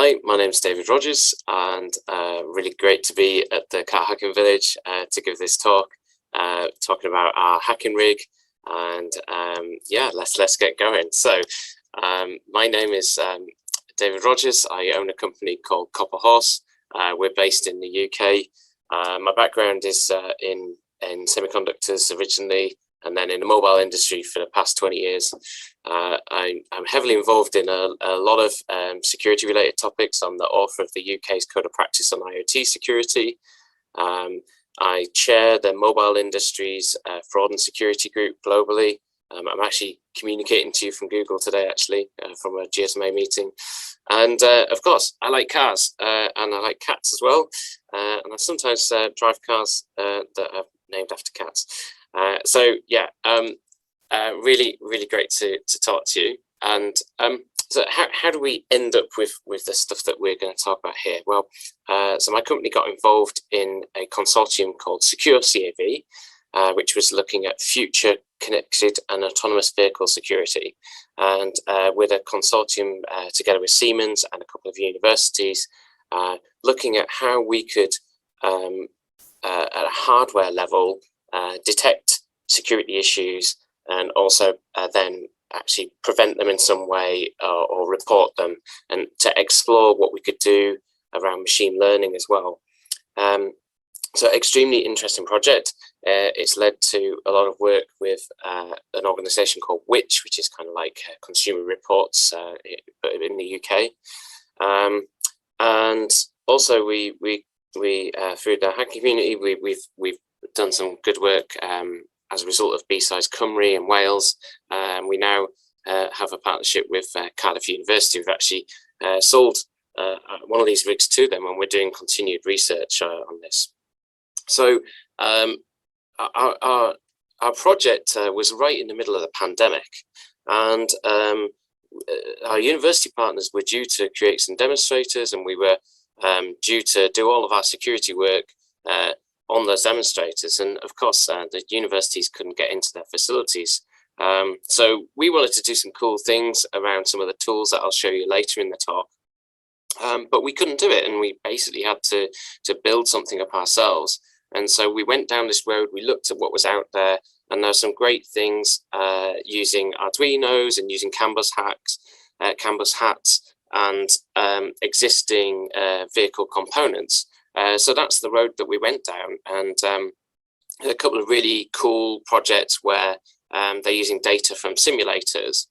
Hi, my name is David Rogers, and really great to be at the Car Hacking Village to give this talk, talking about our hacking rig. And yeah, let's get going. So, my name is David Rogers. I own a company called Copper Horse. We're based in the UK. My background is in semiconductors originally, and then in the mobile industry for the past 20 years. I'm heavily involved in a lot of security related topics. I'm the author of the UK's Code of Practice on IoT security. I chair the mobile industry's fraud and security group globally. I'm actually communicating to you from Google today, actually, from a GSMA meeting. And of course, I like cars and I like cats as well. And I sometimes drive cars that are named after cats. So yeah, really great to talk to you. And so how do we end up with the stuff that we're going to talk about here? Well, so my company got involved in a consortium called Secure CAV, which was looking at future connected and autonomous vehicle security. And with a consortium together with Siemens and a couple of universities, looking at how we could, at a hardware level, detect security issues and also then actually prevent them in some way or report them, and to explore what we could do around machine learning as well. So extremely interesting project. It's led to a lot of work with an organization called which is kind of like Consumer Reports but in the UK. And also we through the hacking community, we've done some good work as a result of B-Size Cymru in Wales. We now have a partnership with Cardiff University. We've actually sold one of these rigs to them, and we're doing continued research on this. So our project was right in the middle of the pandemic, and our university partners were due to create some demonstrators, and we were due to do all of our security work on those demonstrators. And of course, the universities couldn't get into their facilities. So we wanted to do some cool things around some of the tools that I'll show you later in the talk. But we couldn't do it, and we basically had to build something up ourselves. And so we went down this road, we looked at what was out there, and there's some great things using Arduinos and using Canvas hats and existing vehicle components. So that's the road that we went down, and a couple of really cool projects where they're using data from simulators,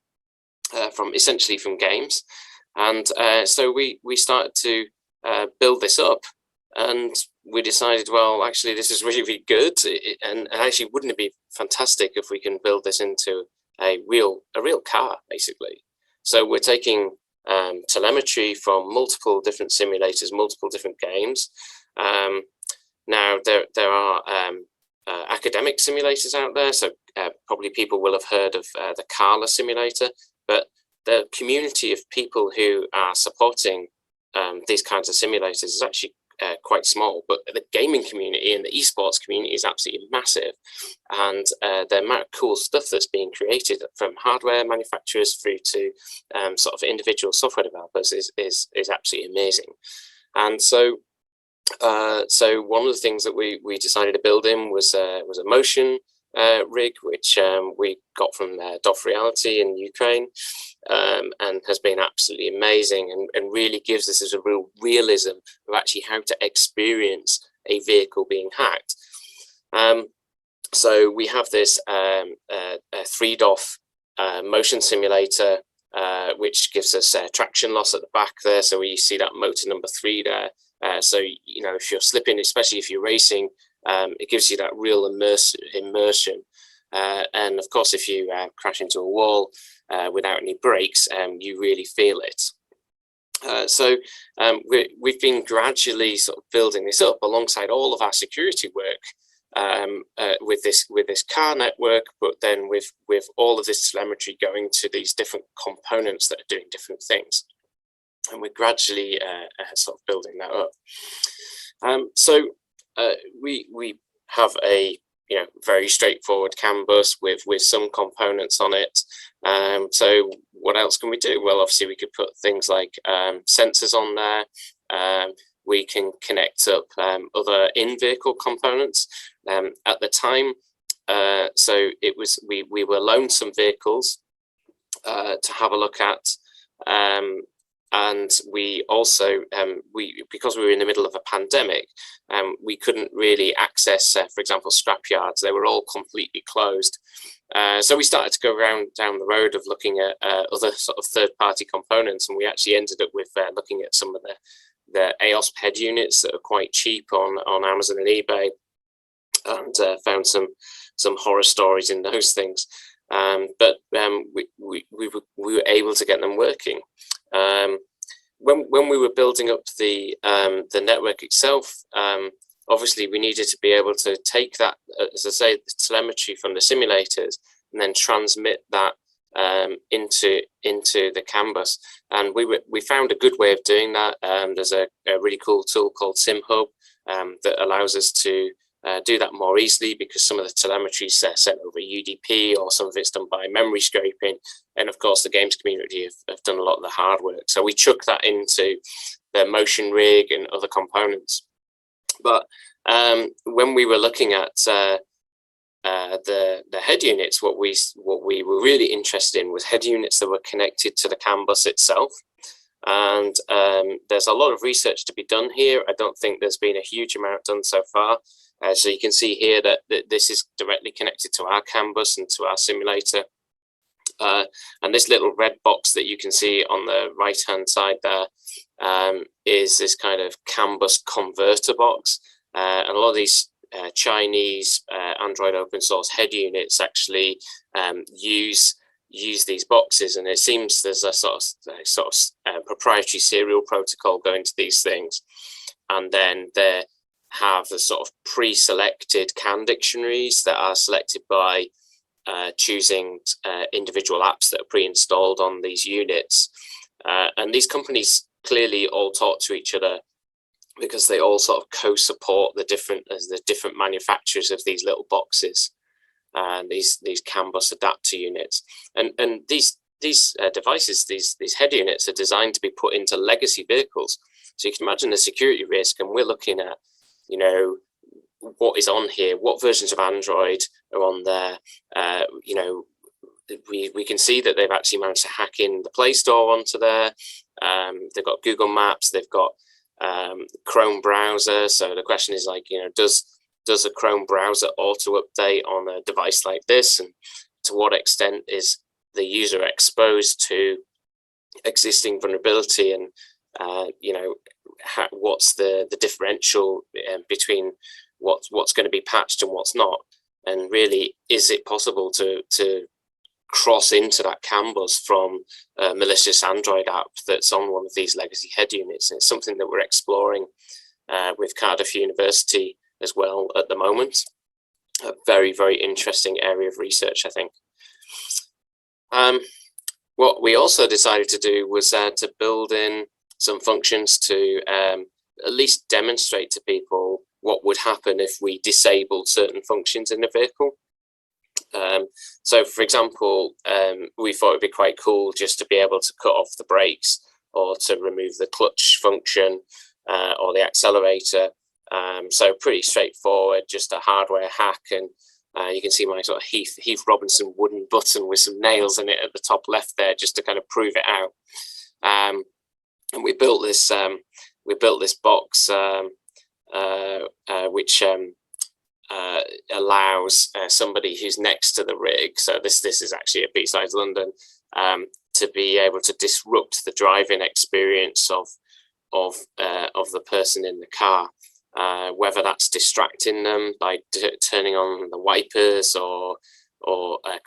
essentially from games. And so we started to build this up, and we decided, well, actually, this is really good. And actually, wouldn't it be fantastic if we can build this into a real car, basically? So we're taking telemetry from multiple different simulators, multiple different games. Now there are academic simulators out there, so probably people will have heard of the Carla simulator, but the community of people who are supporting these kinds of simulators is actually quite small, but the gaming community and the esports community is absolutely massive, and the amount of cool stuff that's being created from hardware manufacturers through to sort of individual software developers is absolutely amazing. And so one of the things that we decided to build in was a motion rig, which we got from Doff Reality in Ukraine, and has been absolutely amazing, and really gives us a real realism of actually how to experience a vehicle being hacked. So we have this 3DOF motion simulator, which gives us traction loss at the back there. So we see that motor number 3 there. So, you know, if you're slipping, especially if you're racing, it gives you that real immersion. And of course, if you crash into a wall without any brakes, you really feel it. So we've been gradually sort of building this up alongside all of our security work with this car network, but then with all of this telemetry going to these different components that are doing different things. And we're gradually sort of building that up. So we have a very straightforward CAN bus with some components on it. So what else can we do? Well, obviously we could put things like sensors on there. We can connect up other in-vehicle components. At the time, so it was we were loaned some vehicles to have a look at, and we also because we were in the middle of a pandemic, we couldn't really access, for example, scrapyards. They were all completely closed. So we started to go down the road of looking at other sort of third-party components, and we actually ended up with looking at some of the AOSP head units that are quite cheap on Amazon and eBay, and found some horror stories in those things. But we were able to get them working. When we were building up the network itself, obviously we needed to be able to take that, as I say, the telemetry from the simulators, and then transmit that into the CAN bus. And we found a good way of doing that. There's a really cool tool called SimHub that allows us to do that more easily, because some of the telemetry is sent over UDP, or some of it's done by memory scraping. And of course, the games community have done a lot of the hard work. So we chuck that into the motion rig and other components. But when we were looking at the head units, what we were really interested in was head units that were connected to the CAN bus itself. And there's a lot of research to be done here. I don't think there's been a huge amount done so far. So you can see here that this is directly connected to our CAN bus and to our simulator. And this little red box that you can see on the right-hand side there is this kind of CAN bus converter box. And a lot of these Chinese Android open source head units actually use these boxes, and it seems there's a sort of proprietary serial protocol going to these things, and then they have the sort of pre-selected CAN dictionaries that are selected by choosing individual apps that are pre-installed on these units. And these companies clearly all talk to each other, because they all sort of co-support the different manufacturers of these little boxes, and these CAN bus adapter units. And these devices, these head units, are designed to be put into legacy vehicles. So you can imagine the security risk, and we're looking at, you know, what is on here, what versions of Android are on there. You know, we can see that they've actually managed to hack in the Play Store onto there. They've got Google Maps, they've got Chrome browser. So the question is, like, you know, does a Chrome browser auto update on a device like this, and to what extent is the user exposed to existing vulnerability, and you know, what's the differential between what's going to be patched and what's not, and really, is it possible to cross into that CAN bus from a malicious Android app that's on one of these legacy head units? And it's something that we're exploring with Cardiff University as well at the moment. A very, very interesting area of research, I think. What we also decided to do was to build in some functions to at least demonstrate to people what would happen if we disabled certain functions in the vehicle. So, for example, we thought it'd be quite cool just to be able to cut off the brakes, or to remove the clutch function, or the accelerator. So pretty straightforward, just a hardware hack. And you can see my sort of Heath Robinson wooden button with some nails in it at the top left there, just to kind of prove it out. And we built this box which allows somebody who's next to the rig, so this is actually at B-Sides London, to be able to disrupt the driving experience of the person in the car, whether that's distracting them by turning on the wipers, or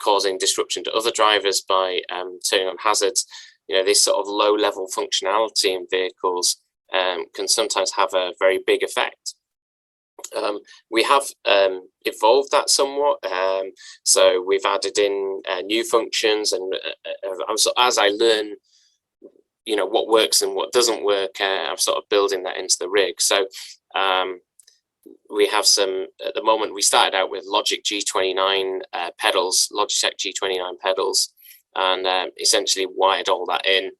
causing disruption to other drivers by turning on hazards. You know, this sort of low-level functionality in vehicles can sometimes have a very big effect. We have evolved that somewhat, so we've added in new functions, and as I learn, you know, what works and what doesn't work, I'm sort of building that into the rig. So we have some, at the moment, we started out with Logic G29 pedals, Logitech G29 pedals, and essentially wired all that in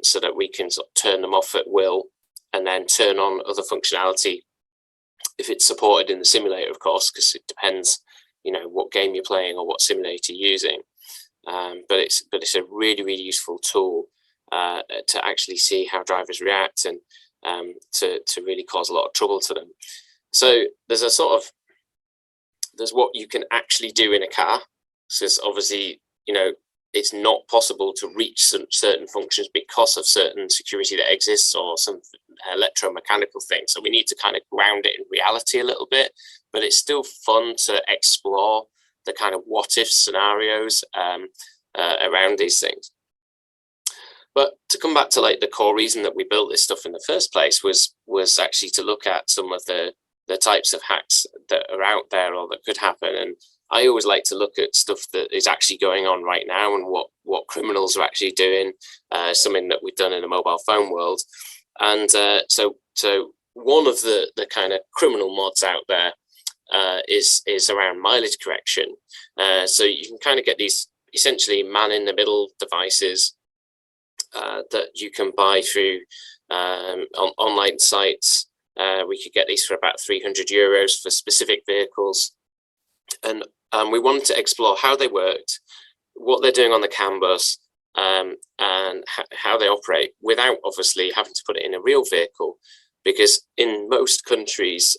so that we can sort of turn them off at will and then turn on other functionality if it's supported in the simulator, of course, because it depends, what game you're playing or what simulator you're using. But it's a really, really useful tool to actually see how drivers react and to really cause a lot of trouble to them. So there's what you can actually do in a car. So it's obviously, it's not possible to reach certain functions because of certain security that exists or some electromechanical things. So we need to kind of ground it in reality a little bit, but it's still fun to explore the kind of what if scenarios around these things. But to come back to like the core reason that we built this stuff in the first place was actually to look at some of the types of hacks that are out there or that could happen. And I always like to look at stuff that is actually going on right now and what criminals are actually doing, something that we've done in the mobile phone world. And so one of the kind of criminal mods out there is around mileage correction. So you can kind of get these essentially man-in-the-middle devices that you can buy through on online sites. We could get these for about €300 for specific vehicles. And we wanted to explore how they worked, what they're doing on the CAN bus, and how they operate without obviously having to put it in a real vehicle. Because in most countries,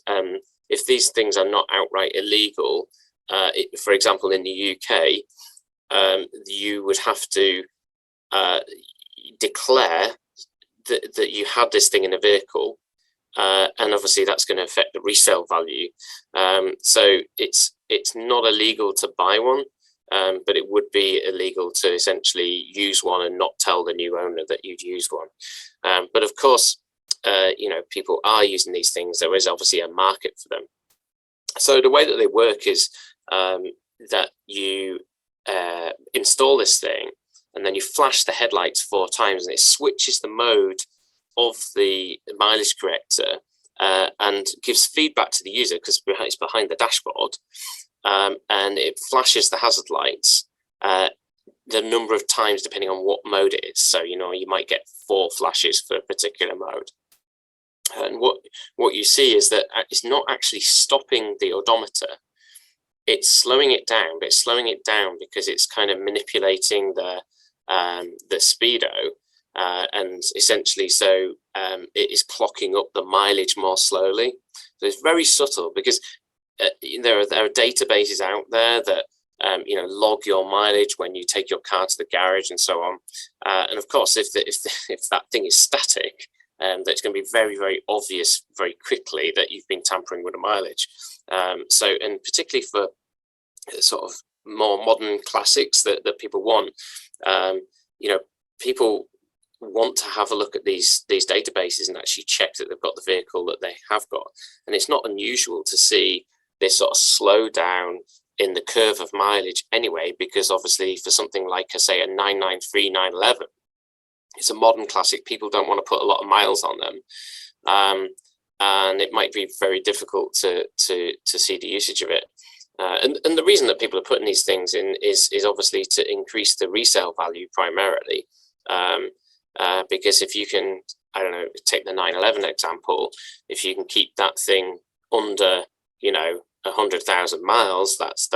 if these things are not outright illegal, for example, in the UK, you would have to declare that you had this thing in a vehicle, and obviously that's going to affect the resale value. So it's not illegal to buy one, but it would be illegal to essentially use one and not tell the new owner that you'd used one. But of course, people are using these things. There is obviously a market for them. So the way that they work is that you install this thing, and then you flash the headlights 4 times, and it switches the mode of the mileage corrector and gives feedback to the user because it's behind the dashboard, and it flashes the hazard lights the number of times depending on what mode it is. So you might get 4 flashes for a particular mode. And what you see is that it's not actually stopping the odometer. It's slowing it down, but it's slowing it down because it's kind of manipulating the speedo, and essentially so it is clocking up the mileage more slowly. So it's very subtle because there are databases out there that log your mileage when you take your car to the garage and so on. And of course, if that thing is static, that's going to be very, very obvious very quickly that you've been tampering with the mileage. So, and particularly for sort of more modern classics that people want, people want to have a look at these databases and actually check that they've got the vehicle that they have got. And it's not unusual to see this sort of slow down in the curve of mileage anyway, because obviously for something like, say, a 993 911, it's a modern classic. People don't want to put a lot of miles on them, and it might be very difficult to see the usage of it. And the reason that people are putting these things in is obviously to increase the resale value primarily, because if you can, I don't know, take the 911 example, if you can keep that thing under 100,000 miles, that's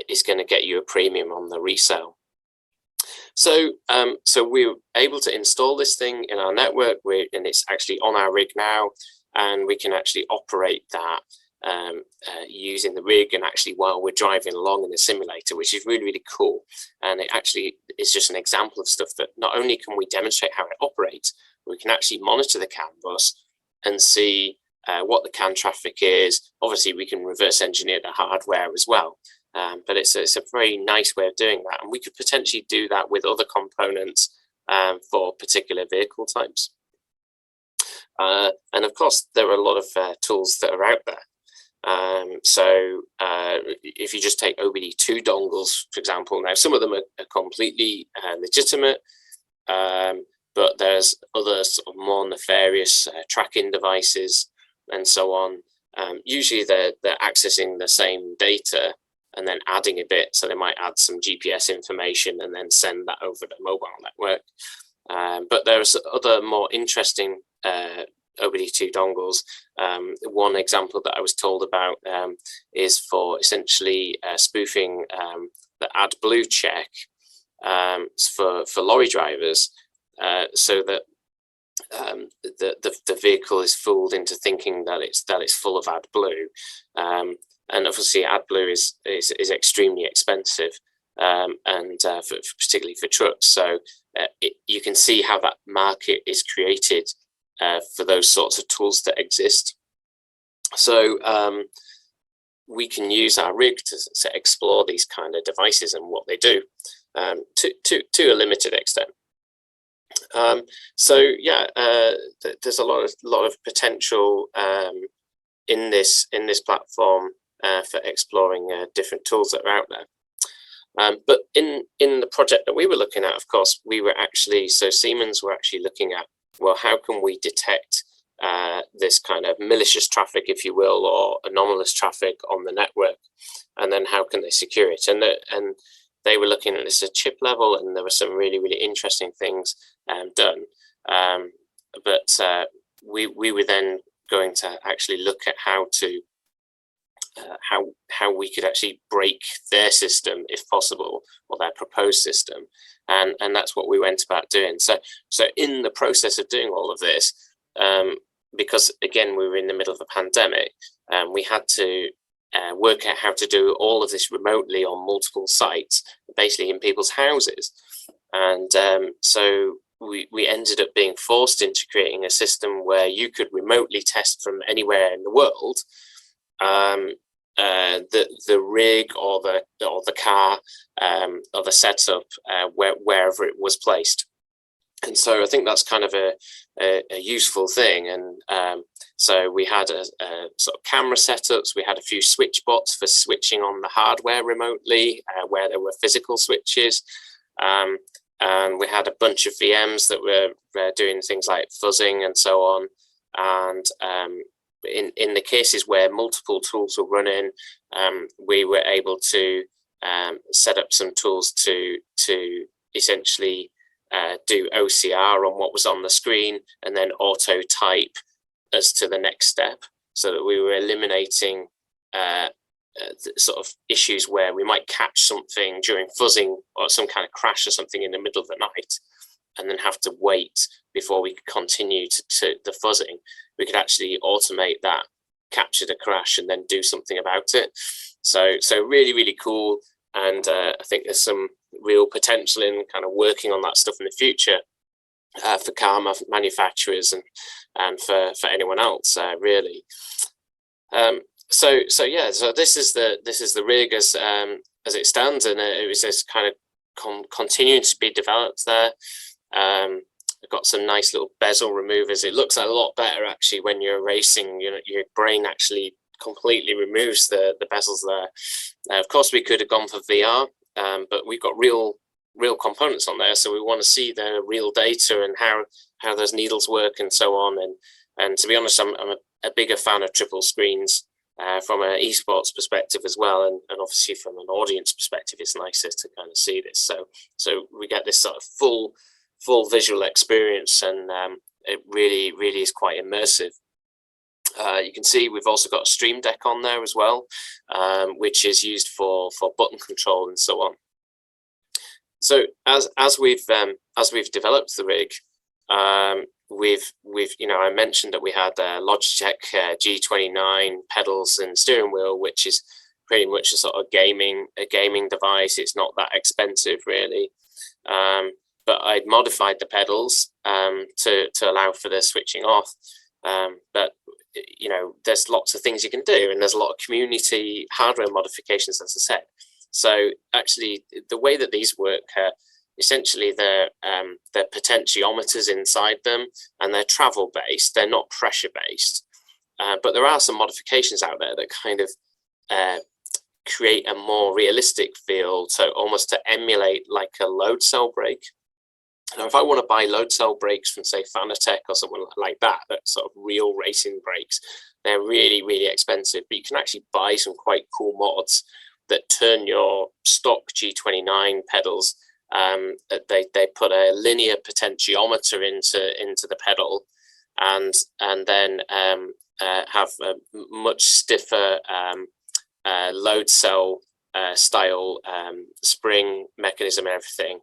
is going to get you a premium on the resale. So we were able to install this thing in our network, and it's actually on our rig now, and we can actually operate that using the rig and actually while we're driving along in the simulator, which is really, really cool. And it actually is just an example of stuff that not only can we demonstrate how it operates, we can actually monitor the CAN bus and see what the CAN traffic is. Obviously, we can reverse engineer the hardware as well. But it's a very nice way of doing that. And we could potentially do that with other components for particular vehicle types. And of course, there are a lot of tools that are out there. So if you just take OBD2 dongles, for example, now some of them are completely legitimate, but there's other sort of more nefarious tracking devices and so on. Usually they're accessing the same data and then adding a bit. So they might add some GPS information and then send that over the mobile network. But there's other more interesting OBD2 dongles. One example that I was told about is for essentially spoofing the AdBlue check for lorry drivers, so that the vehicle is fooled into thinking that it's full of AdBlue, and obviously AdBlue is extremely expensive, and particularly for trucks. So you can see how that market is created for those sorts of tools that exist. So we can use our rig to explore these kind of devices and what they do to a limited extent. So yeah, there's a lot of potential in this platform for exploring different tools that are out there. But in the project that we were looking at, of course, Siemens were actually looking at, well, how can we detect this kind of malicious traffic, if you will, or anomalous traffic on the network, and then how can they secure it? And they were looking at this at chip level, and there were some really interesting things done. But we were then going to actually look at how we could actually break their system, if possible, or their proposed system, and that's what we went about doing. So in the process of doing all of this, because again we were in the middle of a pandemic, we had to work out how to do all of this remotely on multiple sites, basically in people's houses, and so we ended up being forced into creating a system where you could remotely test from anywhere in the world the rig or the car or the setup wherever it was placed. And so I think that's kind of a useful thing. And so we had a sort of camera setups. We had a few switch bots for switching on the hardware remotely where there were physical switches. And we had a bunch of VMs that were doing things like fuzzing and so on. And in the cases where multiple tools were running, we were able to set up some tools to essentially do OCR on what was on the screen, and then auto type as to the next step, so that we were eliminating the sort of issues where we might catch something during fuzzing or some kind of crash or something in the middle of the night and then have to wait before we could continue to the fuzzing. We could actually automate that, capture the crash, and then do something about it. So really cool. And I think there's some real potential in kind of working on that stuff in the future for car manufacturers and for anyone else, really. So this is the rig as it stands, and it was just kind of continuing to be developed there. I've got some nice little bezel removers. It looks a lot better actually when you're racing. You know, your brain actually completely removes the bezels there. Of course, we could have gone for VR, but we've got real components on there, so we want to see the real data and how those needles work and so on. And to be honest, I'm a bigger fan of triple screens from an esports perspective as well, and obviously from an audience perspective, it's nicer to kind of see this. So we get this sort of full visual experience, and it really is quite immersive. You can see we've also got a Stream Deck on there as well, which is used for button control and so on. So as we've developed the rig, we've I mentioned that we had Logitech G29 pedals and steering wheel, which is pretty much a sort of gaming device. It's not that expensive really, but I'd modified the pedals to allow for the switching off. But there's lots of things you can do, and there's a lot of community hardware modifications, as I said. So actually, the way that these work, essentially they're potentiometers inside them, and they're travel based. They're not pressure based, but there are some modifications out there that kind of create a more realistic feel, so almost to emulate like a load cell brake. Now, if I want to buy load cell brakes from, say, Fanatec or someone like that sort of real racing brakes, they're really expensive, but you can actually buy some quite cool mods that turn your stock G29 pedals. They put a linear potentiometer into the pedal, and then have a much stiffer load cell style spring mechanism and everything,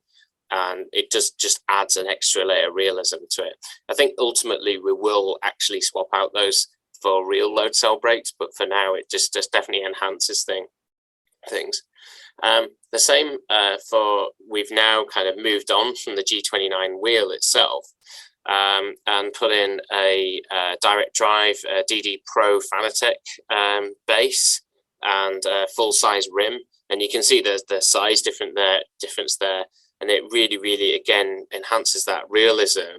and it just adds an extra layer of realism to it. I think ultimately we will actually swap out those for real load cell brakes, but for now it just definitely enhances things. The same for, we've now kind of moved on from the G29 wheel itself, and put in a direct drive DD Pro Fanatec base and full size rim, and you can see the size difference there, and it really again enhances that realism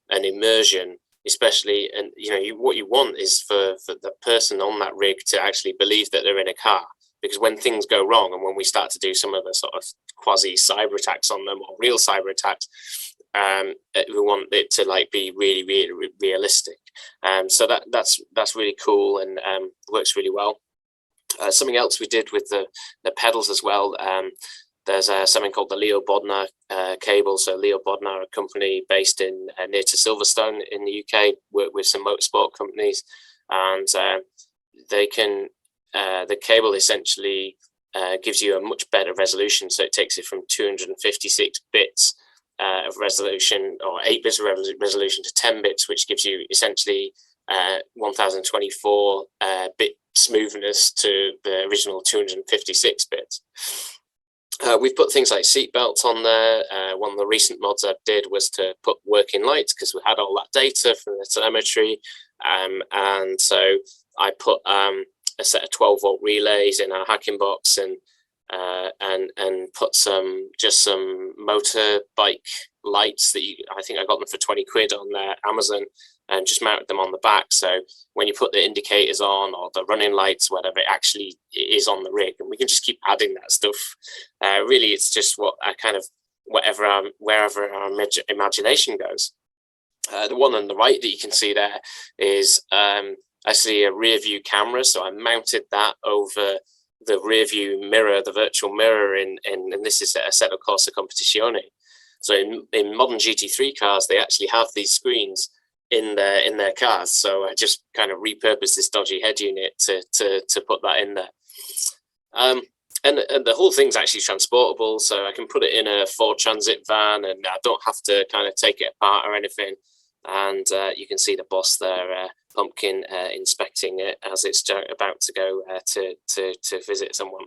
and immersion, especially. And what you want is for the person on that rig to actually believe that they're in a car, because when things go wrong and when we start to do some of the sort of quasi cyber attacks on them, or real cyber attacks, we want it to like be really realistic. So that's really cool, and works really well. Something else we did with the pedals as well, there's something called the Leo Bodnar cable. So Leo Bodnar, a company based in near to Silverstone in the UK, work with some motorsport companies, and they can the cable essentially gives you a much better resolution. So it takes it from 256 bits of resolution, or 8 bits of resolution, to 10 bits, which gives you essentially 1024 bit smoothness to the original 256 bits. We've put things like seat belts on there. One of the recent mods I did was to put working lights, because we had all that data from the telemetry, and so I put a set of 12-volt relays in our hacking box, and put some motorbike lights that I think I got them for 20 quid on Amazon, and just mounted them on the back. So when you put the indicators on, or the running lights, whatever, it actually is on the rig, and we can just keep adding that stuff. Really, it's just wherever our imagination goes. The one on the right that you can see there is actually a rear view camera. So I mounted that over the rear view mirror, the virtual mirror, and this is a set of Corsa Competizione. So in modern GT3 cars, they actually have these screens in their cars. So I just kind of repurposed this dodgy head unit to put that in there. And the whole thing's actually transportable, so I can put it in a Ford Transit van, and I don't have to kind of take it apart or anything. And you can see the boss there, Pumpkin, inspecting it as it's about to go to visit someone.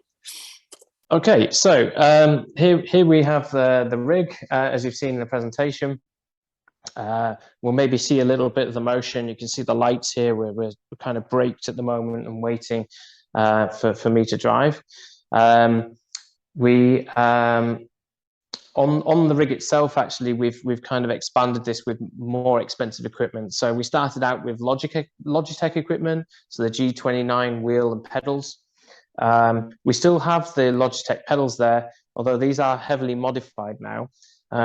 Okay, so here we have the rig, as you've seen in the presentation. We'll maybe see a little bit of the motion. You can see the lights here. We're kind of braked at the moment and waiting for me to drive. On the rig itself, actually, we've kind of expanded this with more expensive equipment. So we started out with Logitech equipment, so the G29 wheel and pedals. We still have the Logitech pedals there, although these are heavily modified now.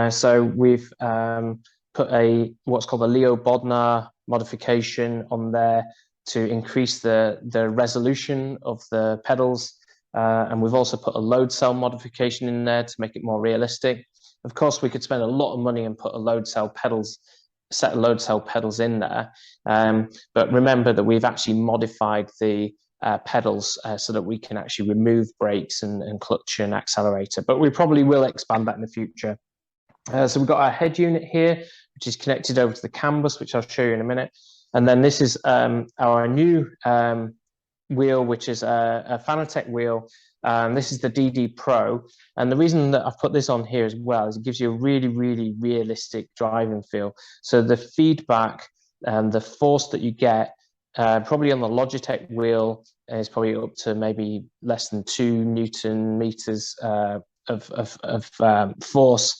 So we've put what's called a Leo Bodnar modification on there to increase the resolution of the pedals. And we've also put a load cell modification in there to make it more realistic. Of course, we could spend a lot of money and put a set of load cell pedals in there. But remember that we've actually modified the pedals so that we can actually remove brakes and clutch and accelerator. But we probably will expand that in the future. So we've got our head unit here, which is connected over to the CAN bus, which I'll show you in a minute. And then this is our new wheel, which is a Fanatec wheel. This is the DD Pro. And the reason that I've put this on here as well is it gives you a really realistic driving feel. So the feedback and the force that you get, probably on the Logitech wheel, is probably up to maybe less than 2 Newton meters of force.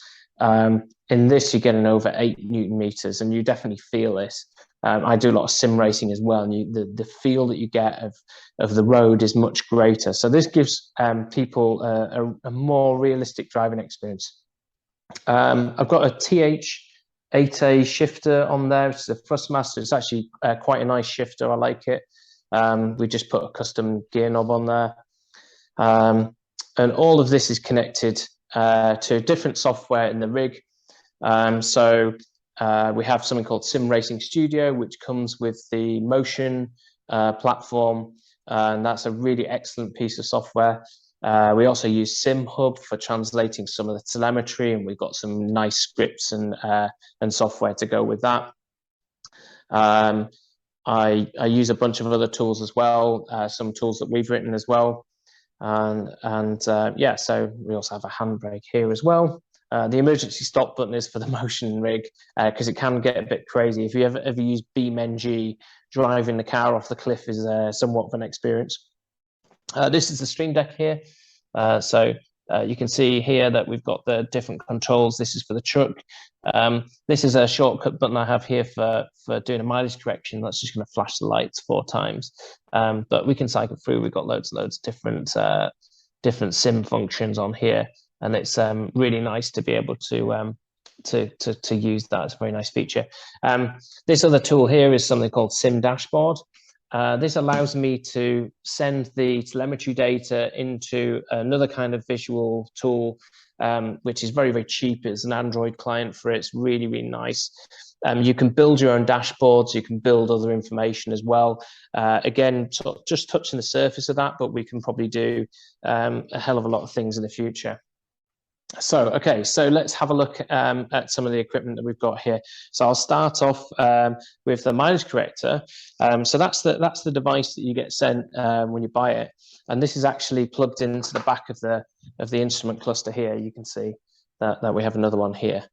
In this, you're getting over 8 Newton meters, and you definitely feel this. I do a lot of sim racing as well, and the feel that you get of the road is much greater. So this gives people a more realistic driving experience. I've got a TH8A shifter on there, which is a Thrustmaster. It's actually quite a nice shifter. I like it. We just put a custom gear knob on there. And all of this is connected to different software in the rig. So we have something called Sim Racing Studio, which comes with the Motion platform, and that's a really excellent piece of software. We also use Sim Hub for translating some of the telemetry, and we've got some nice scripts and software to go with that. I use a bunch of other tools as well, some tools that we've written as well. Yeah, so we also have a handbrake here as well. The emergency stop button is for the motion rig, because it can get a bit crazy. If you ever use BeamNG, driving the car off the cliff is somewhat of an experience. This is the Stream Deck here. So you can see here that we've got the different controls. This is for the truck. This is a shortcut button I have here for doing a mileage correction. That's just going to flash the lights 4 times. But we can cycle through. We've got loads and loads of different sim functions on here, and it's really nice to be able to use that. It's a very nice feature. This other tool here is something called Sim Dashboard. This allows me to send the telemetry data into another kind of visual tool, which is very, very cheap. It's an Android client for it. It's really, really nice. You can build your own dashboards. You can build other information as well. Again, just touching the surface of that, but we can probably do a hell of a lot of things in the future. So, okay, so let's have a look at some of the equipment that we've got here. So I'll start off with the mileage corrector. So that's the device that you get sent when you buy it, and this is actually plugged into the back of the instrument cluster here. You can see that we have another one here,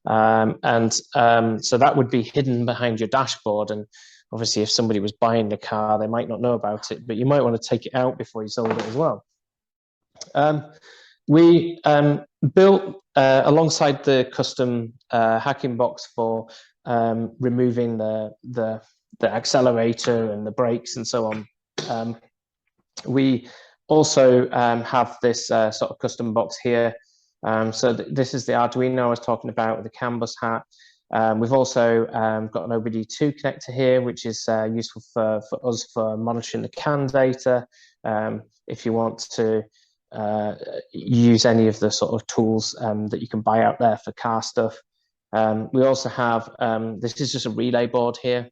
so that would be hidden behind your dashboard. And obviously, if somebody was buying the car, they might not know about it, but you might want to take it out before you sold it as well. We built alongside the custom hacking box for removing the accelerator and the brakes and so on. We also have this sort of custom box here. So this is the Arduino I was talking about with the CAN bus hat. We've also got an OBD2 connector here, which is useful for us for monitoring the CAN data. If you want to use any of the sort of tools that you can buy out there for car stuff. We also have, this is just a relay board here.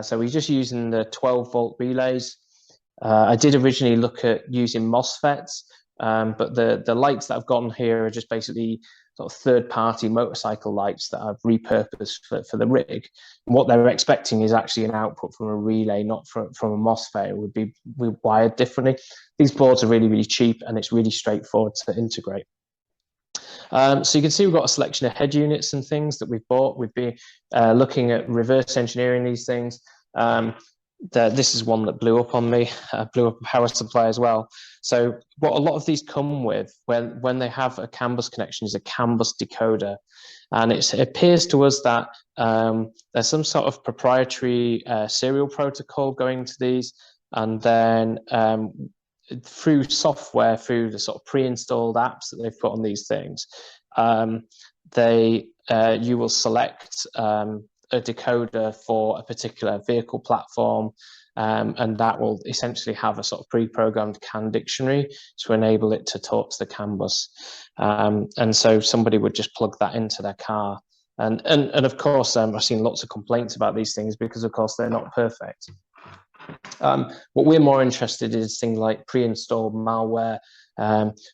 So we're just using the 12-volt relays. I did originally look at using MOSFETs, but the lights that I've gotten here are just basically sort of third-party motorcycle lights that I've repurposed for the rig. And what they're expecting is actually an output from a relay, not from a MOSFET. It would be wired differently. These boards are really, really cheap, and it's really straightforward to integrate. So you can see we've got a selection of head units and things that we've bought. We've been looking at reverse engineering these things. This is one that blew up on me, blew up a power supply as well. So what a lot of these come with when they have a CAN bus connection is a CAN bus decoder. And it appears to us that there's some sort of proprietary serial protocol going to these, and then through software, through the sort of pre-installed apps that they've put on these things, you will select a decoder for a particular vehicle platform, and that will essentially have a sort of pre-programmed CAN dictionary to enable it to talk to the CAN bus. And so somebody would just plug that into their car. And of course, I've seen lots of complaints about these things because, of course, they're not perfect. What we're more interested in is things like pre-installed malware,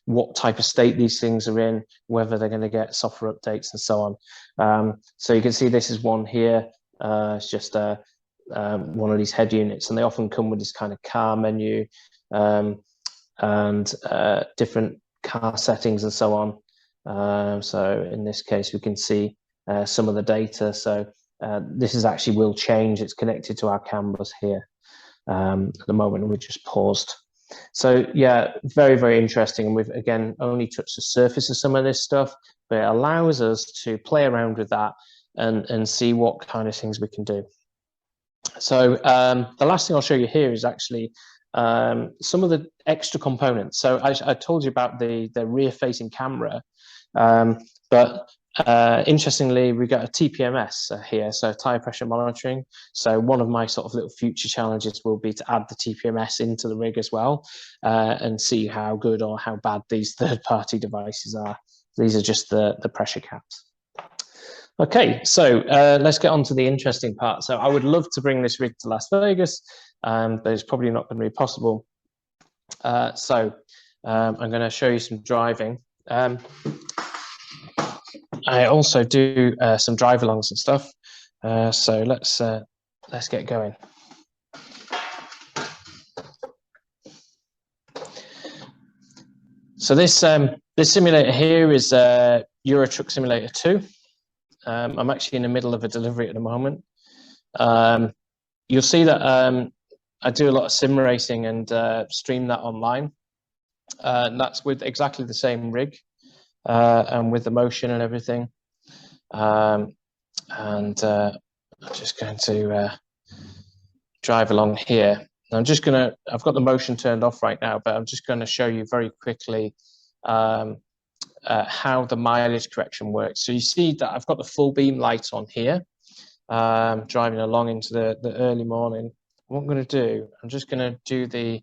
what type of state these things are in, whether they're going to get software updates and so on. So you can see this is one here. It's just one of these head units, and they often come with this kind of car menu and different car settings and so on. So in this case, we can see some of the data. So this is actually will change. It's connected to our CAN bus here. At the moment, we just paused. So yeah, very, very interesting. And we've, again, only touched the surface of some of this stuff, but it allows us to play around with that and see what kind of things we can do. So the last thing I'll show you here is actually some of the extra components. So I told you about the rear-facing camera, but interestingly, we got a TPMS here, so tire pressure monitoring. So one of my sort of little future challenges will be to add the TPMS into the rig as well, and see how good or how bad these third-party devices are. These are just the pressure caps. Okay, so let's get on to the interesting part. So I would love to bring this rig to Las Vegas, but it's probably not going to be possible. So I'm going to show you some driving. I also do some drive-alongs and stuff. So let's get going. So this simulator here is Euro Truck Simulator 2. I'm actually in the middle of a delivery at the moment. You'll see that I do a lot of sim racing and stream that online. And that's with exactly the same rig and with the motion and everything. I'm just going to drive along here. I've got the motion turned off right now, but I'm just going to show you very quickly how the mileage correction works. So you see that I've got the full beam light on here, driving along into the early morning. What I'm going to do, I'm just going to do the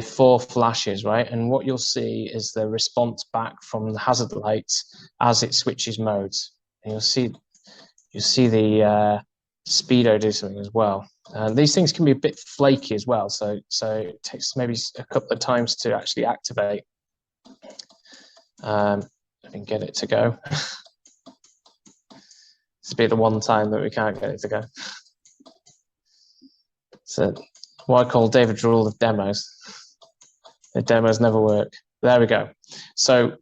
4 flashes, right? And what you'll see is the response back from the hazard lights as it switches modes. And you'll see the speedo do something as well. These things can be a bit flaky as well, so it takes maybe a couple of times to actually activate. I can get it to go. This will be the one time that we can't get it to go. So what I call David's rule of demos. The demos never work. There we go. So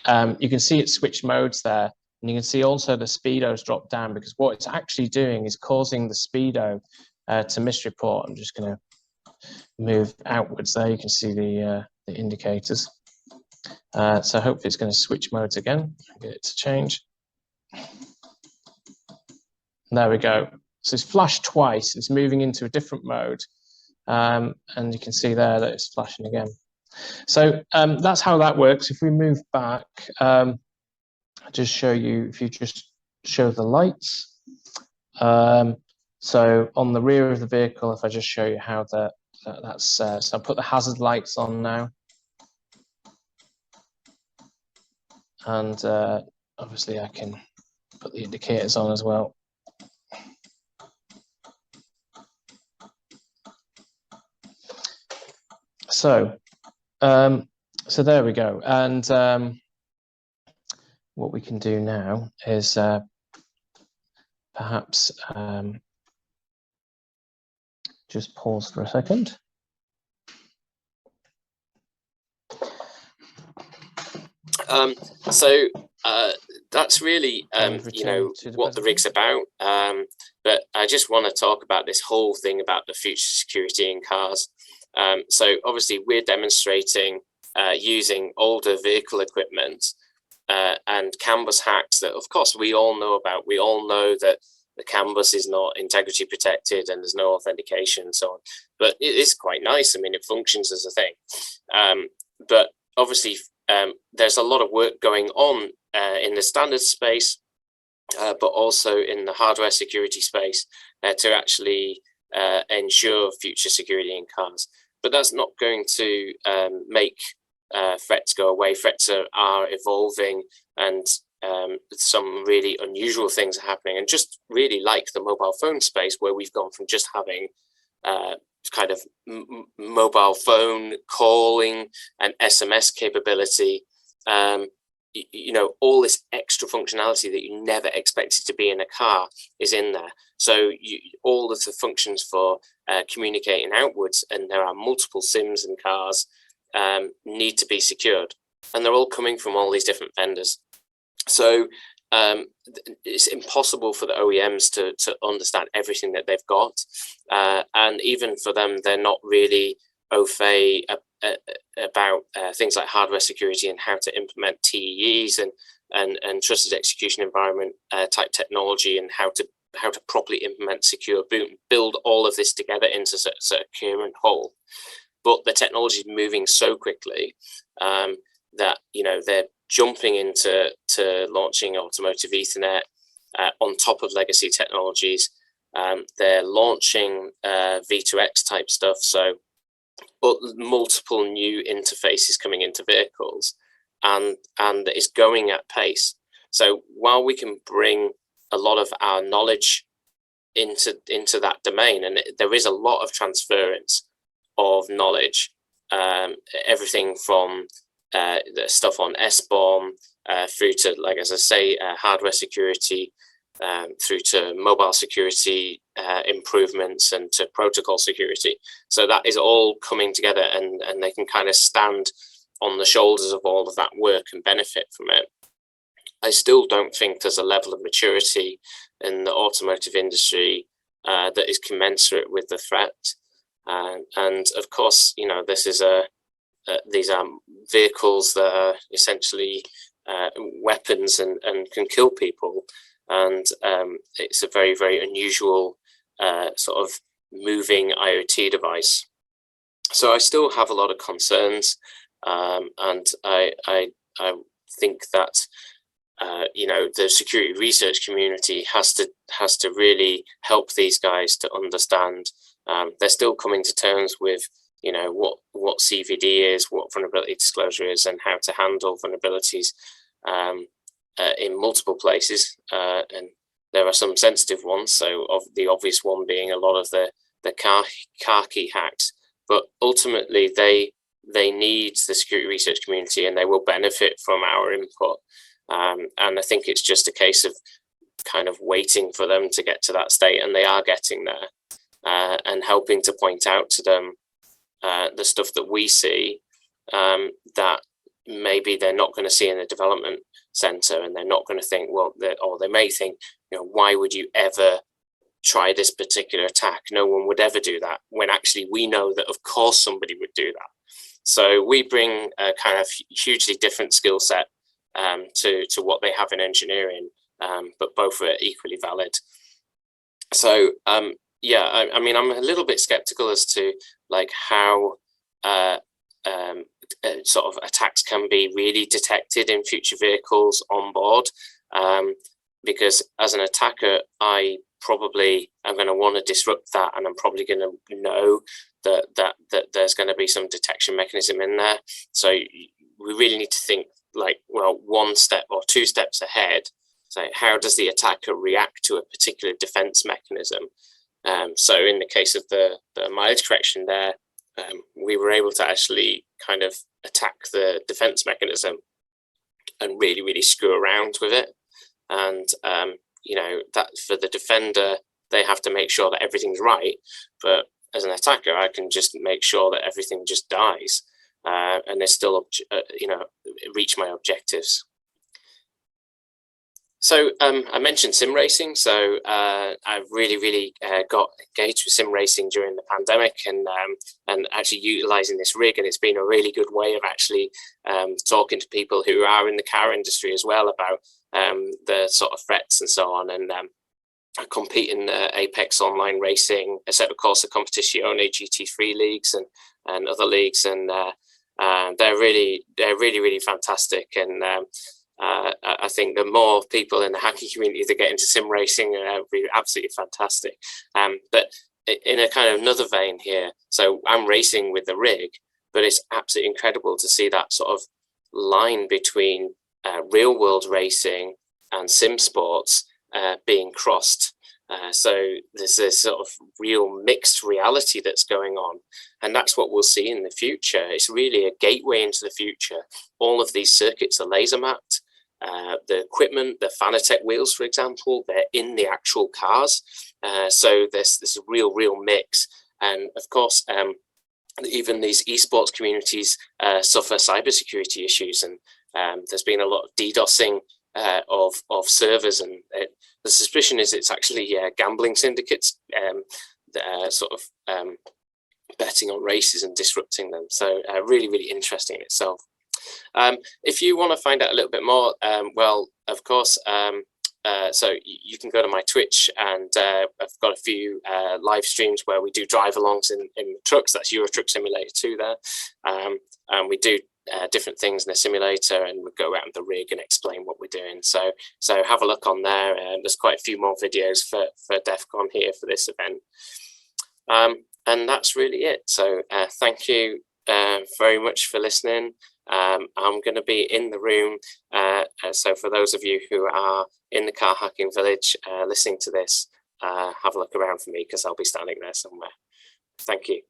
you can see it switch modes there, and you can see also the speedos drop down, because what it's actually doing is causing the speedo to misreport. I'm just going to move outwards there. You can see the indicators. So hopefully it's going to switch modes again. Get it to change. There we go. So it's flashed twice. It's moving into a different mode. And you can see there that it's flashing again. So that's how that works. If we move back, I'll just show you, if you just show the lights. So on the rear of the vehicle, if I just show you how that's, so I'll put the hazard lights on now. And obviously I can put the indicators on as well. So there we go. And what we can do now is perhaps just pause for a second. That's really you know, what the rig's about. But I just want to talk about this whole thing about the future security in cars. So obviously we're demonstrating using older vehicle equipment and CAN bus hacks that, of course, we all know about. We all know that the CAN bus is not integrity protected and there's no authentication and so on. But it is quite nice. I mean, it functions as a thing. But obviously, there's a lot of work going on in the standard space, but also in the hardware security space to actually ensure future security in cars. But that's not going to make threats go away. Threats are evolving, and some really unusual things are happening. And just really like the mobile phone space, where we've gone from just having kind of mobile phone calling and SMS capability, you know, all this extra functionality that you never expected to be in a car is in there. So all of the functions for communicating outwards, and there are multiple SIMs in cars, need to be secured, and they're all coming from all these different vendors. So it's impossible for the OEMs to understand everything that they've got, and even for them, they're not really au fait about things like hardware security and how to implement TEEs and trusted execution environment type technology, and how to properly implement secure boot, build all of this together into a coherent whole. But the technology is moving so quickly that, you know, they're jumping into launching automotive Ethernet on top of legacy technologies. They're launching V2X type stuff, so multiple new interfaces coming into vehicles, and it's going at pace. So while we can bring a lot of our knowledge into that domain, and there is a lot of transference of knowledge, everything from the stuff on SBOM through to, like as I say, hardware security, through to mobile security improvements and to protocol security. So that is all coming together, and they can kind of stand on the shoulders of all of that work and benefit from it. I still don't think there's a level of maturity in the automotive industry that is commensurate with the threat. And of course, you know, this is these are vehicles that are essentially weapons and can kill people. And it's a very, very unusual sort of moving IoT device. So I still have a lot of concerns, and I think that you know, the security research community has to really help these guys to understand. They're still coming to terms with, you know, what CVD is, what vulnerability disclosure is, and how to handle vulnerabilities in multiple places. And there are some sensitive ones. So the obvious one being a lot of the car key hacks. But ultimately, they need the security research community, and they will benefit from our input. And I think it's just a case of kind of waiting for them to get to that state, and they are getting there, and helping to point out to them the stuff that we see that maybe they're not going to see in the development center, and they're not going to think, well, or they may think, you know, why would you ever try this particular attack? No one would ever do that, when actually we know that of course somebody would do that. So we bring a kind of hugely different skill set to what they have in engineering, but both are equally valid. So yeah, I mean, I'm a little bit skeptical as to like how sort of attacks can be really detected in future vehicles on board, because as an attacker, I probably am going to want to disrupt that, and I'm probably going to know that there's going to be some detection mechanism in there. So we really need to think like, well, one step or two steps ahead. So how does the attacker react to a particular defense mechanism? So in the case of the mileage correction there, we were able to actually kind of attack the defense mechanism and really, really screw around with it. And, you know, that for the defender, they have to make sure that everything's right. But as an attacker, I can just make sure that everything just dies. And they still, you know, reach my objectives. So I mentioned sim racing. So I really got engaged with sim racing during the pandemic, and actually utilizing this rig. And it's been a really good way of actually talking to people who are in the car industry as well about the sort of threats and so on. And I compete in Apex online racing, except of course the Competizione GT3 leagues and other leagues, and they're really fantastic. And I think the more people in the hacking community that get into sim racing would be absolutely fantastic. But in a kind of another vein here, so I'm racing with the rig, but it's absolutely incredible to see that sort of line between real world racing and sim sports being crossed. So there's this sort of real mixed reality that's going on, and that's what we'll see in the future. It's really a gateway into the future. All of these circuits are laser mapped. The equipment, the Fanatec wheels, for example, they're in the actual cars. So there's this real mix. And of course, even these esports communities suffer cybersecurity issues, and there's been a lot of DDoSing of servers, and the suspicion is it's actually gambling syndicates sort of betting on races and disrupting them. So really interesting in itself. If you want to find out a little bit more, well, of course, so you can go to my Twitch, and I've got a few live streams where we do drive alongs in trucks. That's Euro Truck Simulator 2 there. And we do different things in the simulator, and we go around the rig and explain what we're doing. So have a look on there. There's quite a few more videos for DEF CON here for this event. And that's really it. So thank you very much for listening. I'm going to be in the room. So for those of you who are in the car hacking village listening to this, have a look around for me, because I'll be standing there somewhere. Thank you.